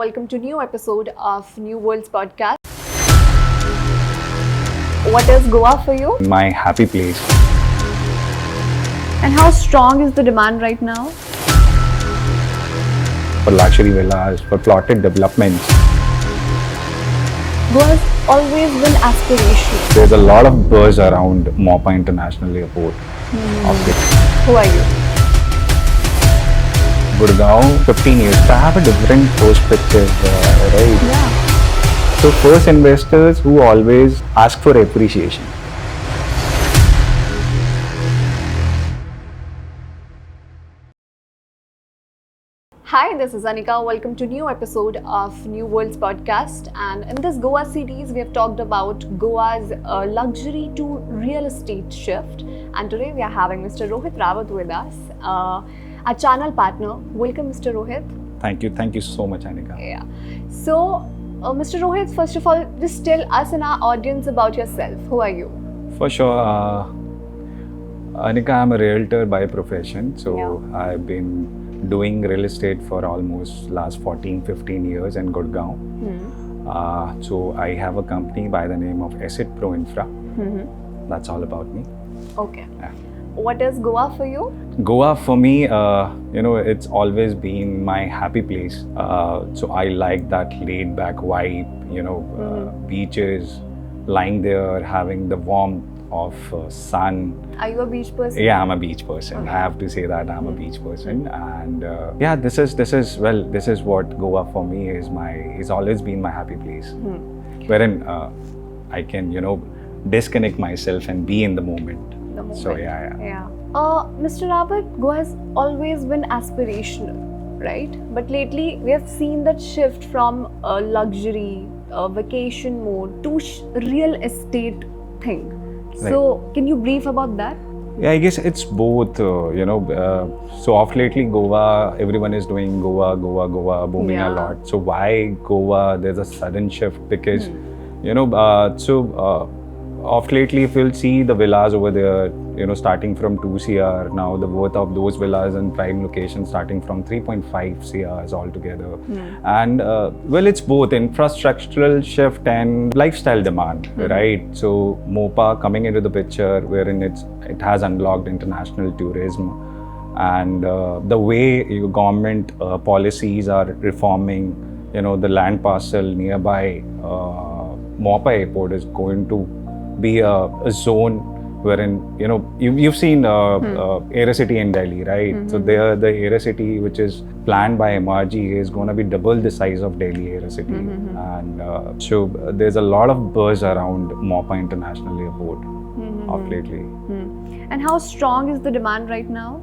welcome to new episode of New Worlds podcast. What is Goa for you? My happy place. And how strong is the demand right now? For luxury villas, for plotted developments. Goa has always been aspirational. There's a lot of buzz around Mopa International Airport. Who are you? Gurgaon, 15 years. I have a different perspective, right? Yeah. So first investors who always ask for appreciation. Hi, this is Anika. Welcome to new episode of New Worlds podcast. And in this Goa series, we have talked about Goa's luxury to real estate shift. And today we are having Mr. Rohit Rawat with us, a channel partner. Welcome, Mr. Rohit. Thank you so much, Anika. Yeah. So, Mr. Rohit, first of all, just tell us and our audience about yourself. Who are you? For sure, Anika, I'm a realtor by profession. So Yeah. I've been doing real estate for almost last 14-15 years in Gurgaon. So I have a company by the name of Asset Pro Infra. That's all about me. Okay. Yeah. What is Goa for you? Goa for me, it's always been my happy place. So I like that laid back vibe, beaches, lying there, having the warmth of sun. Are you a beach person? Yeah, I'm a beach person. Okay. I have to say that I'm a beach person, and this is what Goa for me is always been my happy place, wherein I can disconnect myself and be in the moment. The moment. So yeah. Mr. Rawat, Goa has always been aspirational, right? But lately we have seen that shift from luxury, vacation mode to real estate thing. So can you brief about that? Yeah, I guess it's both. So of lately, Goa, everyone is doing Goa booming a lot. So why Goa? There's a sudden shift because, of lately, if you'll see the villas over there, starting from 2 CR, now the worth of those villas in prime locations starting from 3.5 CRs altogether. And it's both infrastructural shift and lifestyle demand, right? So Mopa coming into the picture, wherein it has unlocked international tourism, and the way your government policies are reforming, the land parcel nearby Mopa Airport is going to be a zone wherein you've seen Aerocity in Delhi, right? So there the Aerocity which is planned by MRG is going to be double the size of Delhi Aerocity, and so there's a lot of buzz around Mopa International Airport of lately. And how strong is the demand right now?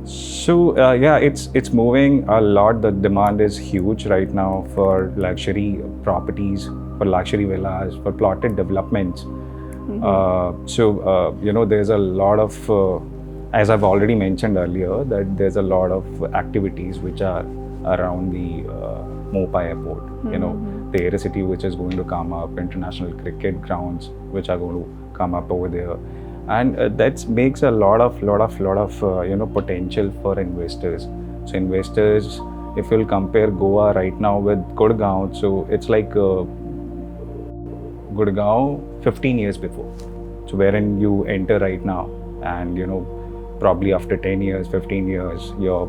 So it's moving a lot. The demand is huge right now for luxury properties, for luxury villas, for plotted developments. There's a lot of, as I've already mentioned earlier, that there's a lot of activities which are around the Mopa Airport. The Aerocity which is going to come up, international cricket grounds which are going to come up over there, and that makes a lot of potential for investors. So investors, if you'll compare Goa right now with Gurgaon, so it's like Gurgaon 15 years before. So wherein you enter right now, and probably after 10 years, 15 years, your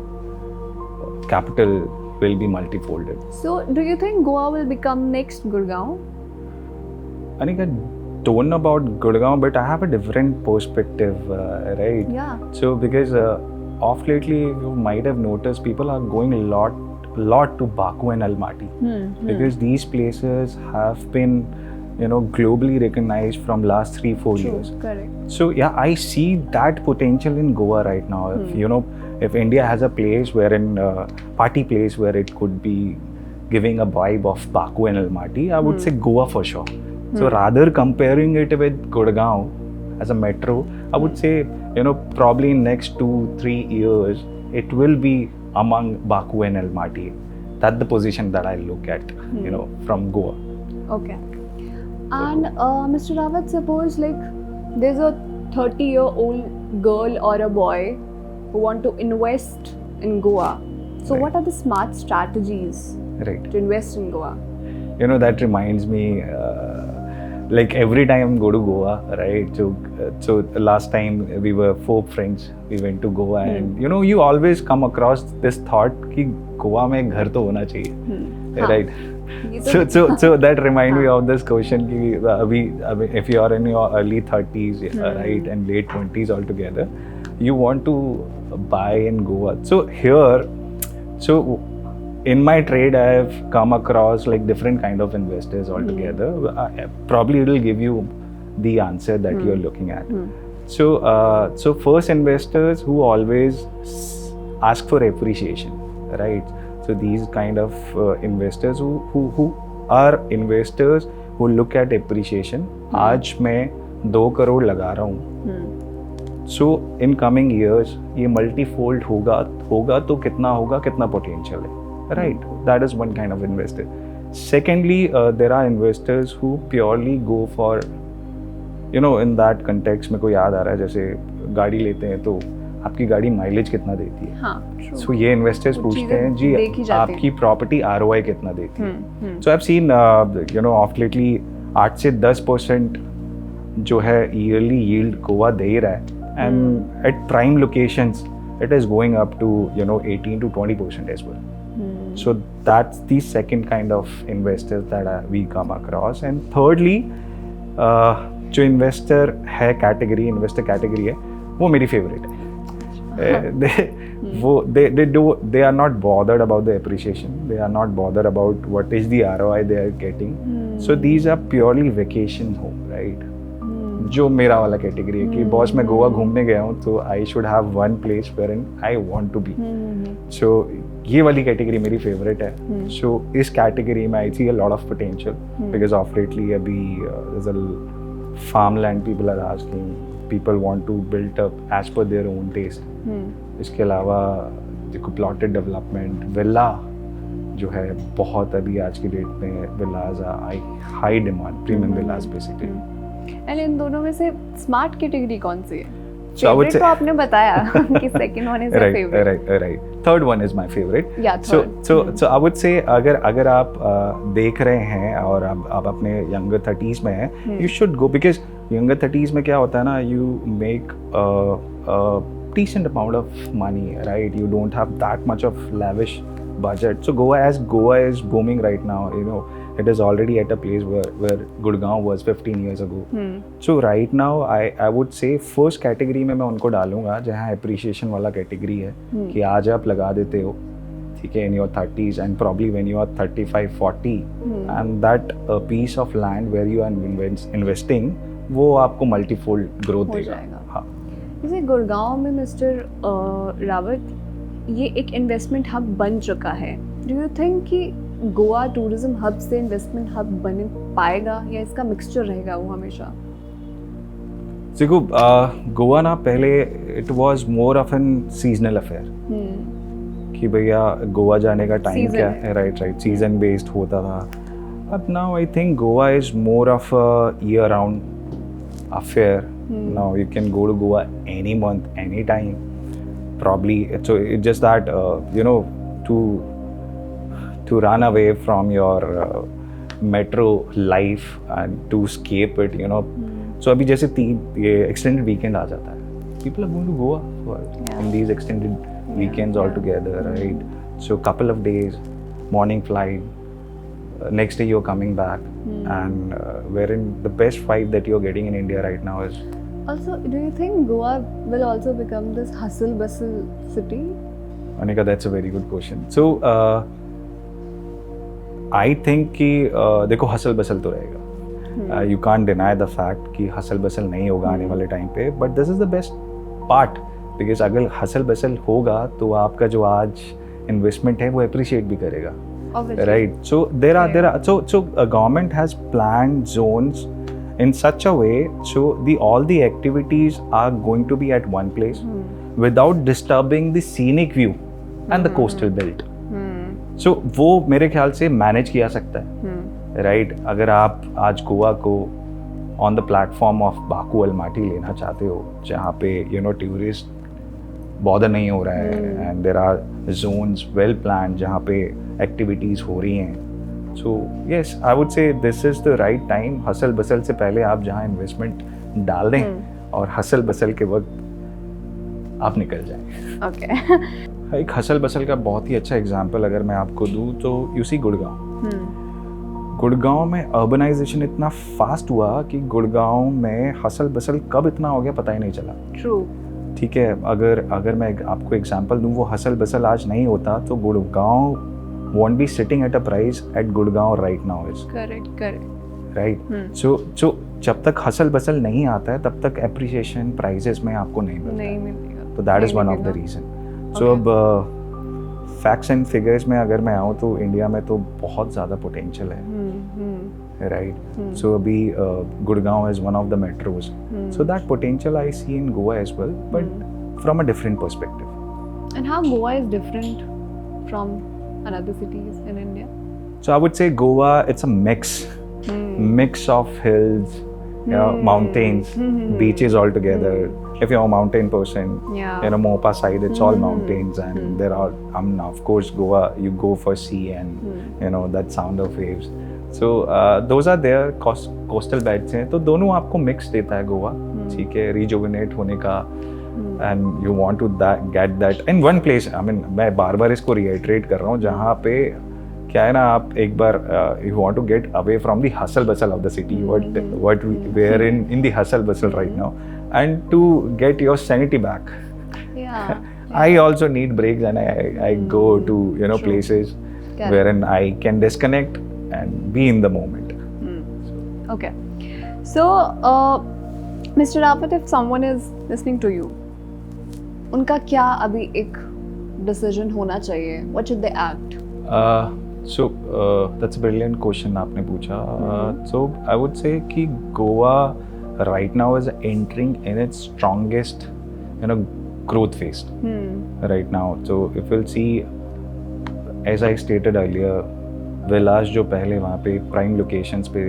capital will be multifolded. So do you think Goa will become next Gurgaon? I think I don't know about Gurgaon, but I have a different perspective, right? Yeah. So because of lately, you might have noticed people are going a lot to Baku and Almaty, because these places have been globally recognized from last 3-4 years. Correct. So yeah, I see that potential in Goa right now. If India has a place wherein party place where it could be giving a vibe of Baku and Almaty, I would say Goa for sure. So rather comparing it with Gurgaon as a metro, I would say probably in next 2-3 years it will be among Baku and Almaty. That's the position that I look at, from Goa. Okay. And Mr. Rawat, suppose there's a 30-year-old girl or a boy who want to invest in Goa. So Right. what are the smart strategies Right. to invest in Goa? You know, that reminds me, like every time I go to Goa, right? So last time we were 4 friends, we went to Goa, and you know, you always come across this thought कि Goa में घर तो होना चाहिए, right? So that remind me of this question कि if you are in your early 30s, right, and late 20s altogether, you want to buy in Goa. So here, so in my trade, I have come across like different kind of investors altogether. Probably it will give you the answer that you're looking at. So first, investors who always ask for appreciation, right? So these kind of investors who are investors who look at appreciation. आज मैं 2 करोड़ लगा रहा हूँ. So in coming years ये multifold होगा तो कितना होगा, कितना potential है. Right, that is one kind of investor. Secondly, there are investors who purely go for, you know, in that context मेरे को याद आ रहा है जैसे गाड़ी लेते हैं तो आपकी गाड़ी माइलेज कितना देती है. हाँ, so ये इन्वेस्टर्स पूछते हैं जी आपकी प्रॉपर्टी ROI कितना देती है. So I've seen you know of lately 8 से 10% जो है ईयरली यील्ड गोवा दे ही रहा है, and at prime locations it is going up to, you know, 18 to 20% as well. So that's the second kind of investors that we come across. And thirdly, जो investor category है वो मेरी favorite है. They are not bothered about the appreciation. They are not bothered about what is the ROI they are getting. So these are purely vacation home, right? जो मेरा वाला category है कि बॉस मैं गोवा घूमने गया हूँ तो I should have one place wherein I want to be. So ये वाली कैटेगरी मेरी फेवरेट है. सो इस कैटेगरी में I see a lot of potential because of lately अभी farm land people are asking, people want to build up as per their own taste. इसके अलावा देखो प्लॉटेड डेवलपमेंट विला जो है बहुत अभी आज की डेट में villas high demand, premium villas basically. And इन दोनों में से स्मार्ट कैटेगरी कौन सी है? So I would say तो आपने बताया कि second one is your favorite. Right. Third one is my favorite. Yeah, third. So I would say अगर आप देख रहे हैं और आप अपने younger 30s में हैं, you should go because younger 30s में क्या होता है ना, you make a decent amount of money, right? You don't have that much of lavish budget. So Goa is booming right now, you know. It is already at a place where Gurgaon was 15 years ago. So right now I would say first category में मैं उनको डालूंगा जहाँ appreciation वाला category है कि आज आप लगा देते हो, ठीक है, in your 30s and probably when you are 35, 40 and that piece of land where you are investing वो आपको multifold growth देगा. हाँ. जैसे गुड़गांव में मिस्टर रावत ये एक इन्वेस्टमेंट हब बन चुका है. डू यू थिंक कि गोवा टूरिज्म हब से इन्वेस्टमेंट हब बन पाएगा या इसका मिक्सचर रहेगा वो हमेशा? देखो गोवा ना पहले it was more of an seasonal affair कि भैया गोवा जाने का टाइम क्या है, राइट सीजन बेस्ड होता था. अब now I think Goa is more of a year round affair. Now you can go to Goa any month any time probably. So it's just that you know to run away from your metro life and to escape it, you know. So अभी जैसे ये extended weekend आ जाता है, people are going to Goa in these extended weekends altogether, right? So couple of days, morning flight, next day you're coming back, and wherein the best vibe that you're getting in India right now is. Also, do you think Goa will also become this hustle bustle city? Anika, that's a very good question. So I think कि देखो hustle bustle तो रहेगा. You can't deny the fact कि hustle bustle नहीं होगा आने वाले time पे. But this is the best part because अगर hustle bustle होगा तो आपका जो आज investment है वो appreciate भी करेगा. Obviously. Right. So there are so government has planned zones in such a way so all the activities are going to be at one place without disturbing the scenic view and the coastal belt. So वो मेरे ख्याल से manage किया सकता है, right? अगर आप आज गोवा को on the platform of Baku Almaty लेना चाहते हो जहाँ पे यू नो टूरिस्ट बॉदर नहीं हो रहा है, and there are zones well plan जहाँ पे एक्टिविटीज़ हो रही हैं. So yes, I would say this is the right time. Hustle bustle से पहले आप जहाँ इन्वेस्टमेंट डाल दें और हसल बसल के वक्त आप निकल जाएं. ओके. एक हसल बसल का बहुत ही अच्छा एग्जांपल अगर मैं आपको दूं तो यू सी गुड़गांव. गुड़गांव में अर्बनाइजेशन इतना फास्ट हुआ कि गुड़गांव में हसल बसल कब इतना हो गया पता ही नहीं चला. ट्रू. ठीक है, अगर मैं आपको एग्जांपल दूं, वो हसल बसल आज नहीं होता तो Gurgaon won't be sitting at a price at Gurgaon right now is. Correct. Right. So जब तक हसल बसल नहीं आता है तब तक appreciation prices में आपको नहीं मिलेगा. तो that is one of the reason. So अब facts and figures में अगर मैं आऊँ तो इंडिया में तो बहुत ज़्यादा potential है. Right. So अभी Gurgaon is one of the metros. So that potential I see in Goa as well, but from a different perspective. And how Goa is different from another cities in India? So I would say Goa, it's a mix of hills, mountains, beaches all together. If you're a mountain person, Mopa side, it's all mountains, and there are, of course, Goa, you go for sea and that sound of waves. So those are there coastal beds हैं, तो दोनों आपको mix देता है गोवा. ठीक है, rejuvenate होने का. And you want to get that in one place. I mean, मैं बार इसको reiterate कर रहा हूँ, जहाँ पे क्या है ना, आप एक बार you want to get away from the hustle bustle of the city, what we are in the hustle bustle right now, and to get your sanity back. I also need breaks, and I go to places wherein I can disconnect and be in the moment. Okay. So, Mr. Rafat, if someone is listening to you, उनका क्या अभी एक decision होना चाहिए? What should they act? So that's a brilliant question आपने पूछा. So I would say कि Goa right now is entering in its strongest growth phase right now. So if you'll see, as I stated earlier, villas जो पहले वहाँ पे prime locations पे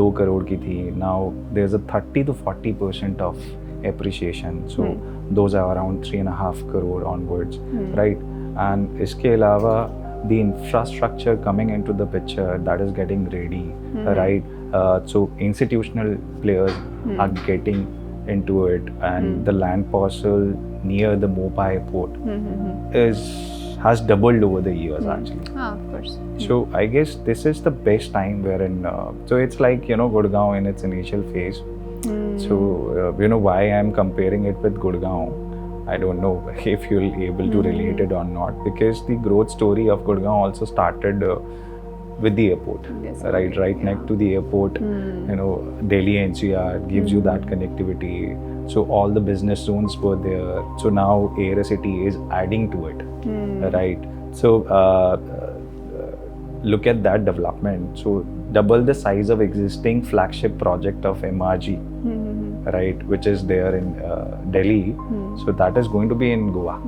2 करोड़ की थी, now there's a 30 to 40% of appreciation. So those are around 3.5 crore onwards, right? And इसके अलावा the infrastructure coming into the picture that is getting ready, right? So institutional players are getting into it, and the land parcel near the Mopa airport has doubled over the years actually. Of course. So I guess this is the best time wherein so it's like Gurgaon in its initial phase. So why I'm comparing it with Gurgaon, I don't know if you'll be able to relate it or not, because the growth story of Gurgaon also started with the airport, right next to the airport. Delhi NCR gives you that connectivity, so all the business zones were there. So now Aerocity is adding to it, right? So look at that development. So double the size of existing flagship project of MRG, right, which is there in Delhi. So that is going to be in Goa.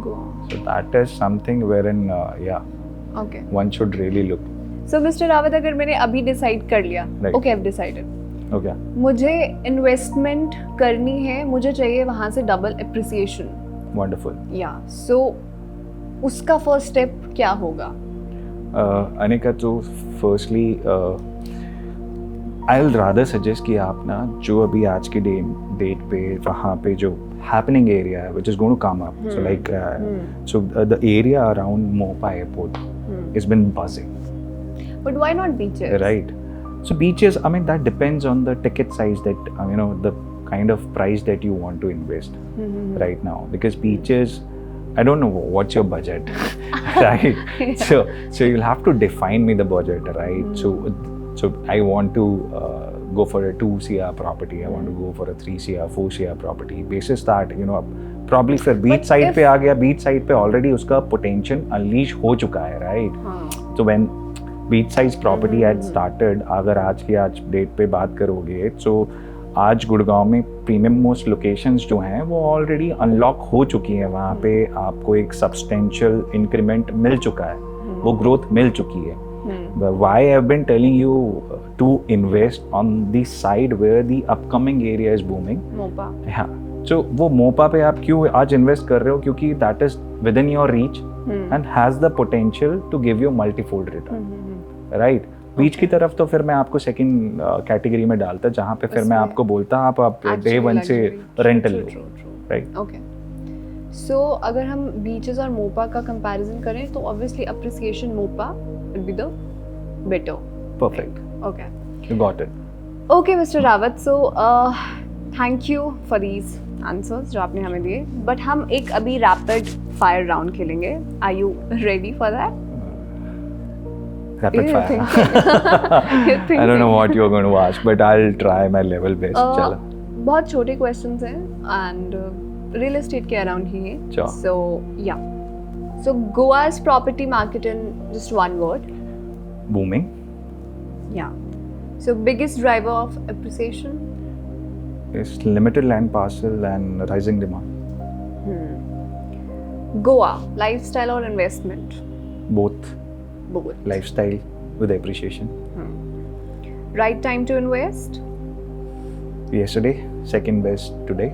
So that is something wherein one should really look. So Mr. Rawat, अगर मैंने अभी decide कर लिया, okay, I've decided. Okay. मुझे investment करनी है, मुझे चाहिए वहाँ से double appreciation. Wonderful. Yeah. So उसका first step क्या होगा? Anika, so firstly, I'll rather suggest कि आप ना जो अभी आज की डेट पे वहाँ पे जो happening area which is going to come up, so like the area around Mopa airport has been buzzing. But why not beaches? Right. So beaches, I mean, that depends on the ticket size that the kind of price that you want to invest right now, because beaches, I don't know what's your budget, right? So you'll have to define me the budget, right? So I want to go for a 2 CR property, I want to go for a 3 CR, 4 CR property. Basis that, probably फिर beach side पे आ गया, beach side पे already उसका potential unleash हो चुका है, right? So when beach size property had started, अगर आज डेट पे बात करोगे, so आज गुड़गांव में प्रीमियम मोस्ट लोकेशंस जो हैं वो ऑलरेडी अनलॉक हो चुकी हैं. वहाँ पे आपको एक सब्सटेंशियल इंक्रीमेंट मिल चुका है, वो ग्रोथ मिल चुकी है. Why I've been telling you to invest on the side where the upcoming area is booming? Mopa. Yeah, So वो मोपा पे आप क्यों आज इन्वेस्ट कर रहे हो? क्योंकि that is within your reach and has the potential to give you multifold return, right? बीच की तरफ तो फिर मैं आपको सेकंड कैटेगरी में डालता, जहाँ पे फिर मैं आपको बोलता आप डे वन से रेंटल लो, राइट? ओके, सो अगर हम बीचेस और मोपा का कंपैरिजन करें तो obviously appreciation Mopa will be the better. Perfect, okay, you got it. Okay mister Rawat, so thank you for these answers जो आपने हमें दिए. बट हम एक अभी रैपिड फायर राउंड खेलेंगे. Are you ready for that? Rapid You're fire. thinking. I don't know what you're going to ask, but I'll try my level best. चलो. बहुत छोटे क्वेश्चंस हैं एंड रियल एस्टेट के around ही है. Sure. सो या, सो गोवा's property market in just one word. Booming. Yeah. So biggest driver of appreciation? Is limited land parcel and rising demand. Goa, lifestyle or investment? Both. Both. Lifestyle with appreciation. Right time to invest? Yesterday, second best today.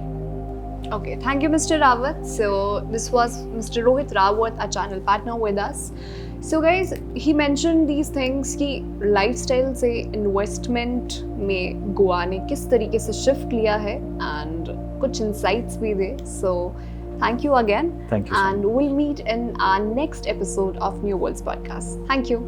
Okay, thank you, Mr. Rawat. So this was Mr. Rohit Rawat, our channel partner with us. So guys, he mentioned these things कि lifestyle से investment में गोवा ने किस तरीके से shift लिया है and कुछ insights भी दे. So thank you again. Thank you so And we'll meet in our next episode of New Worlds Podcast. Thank you.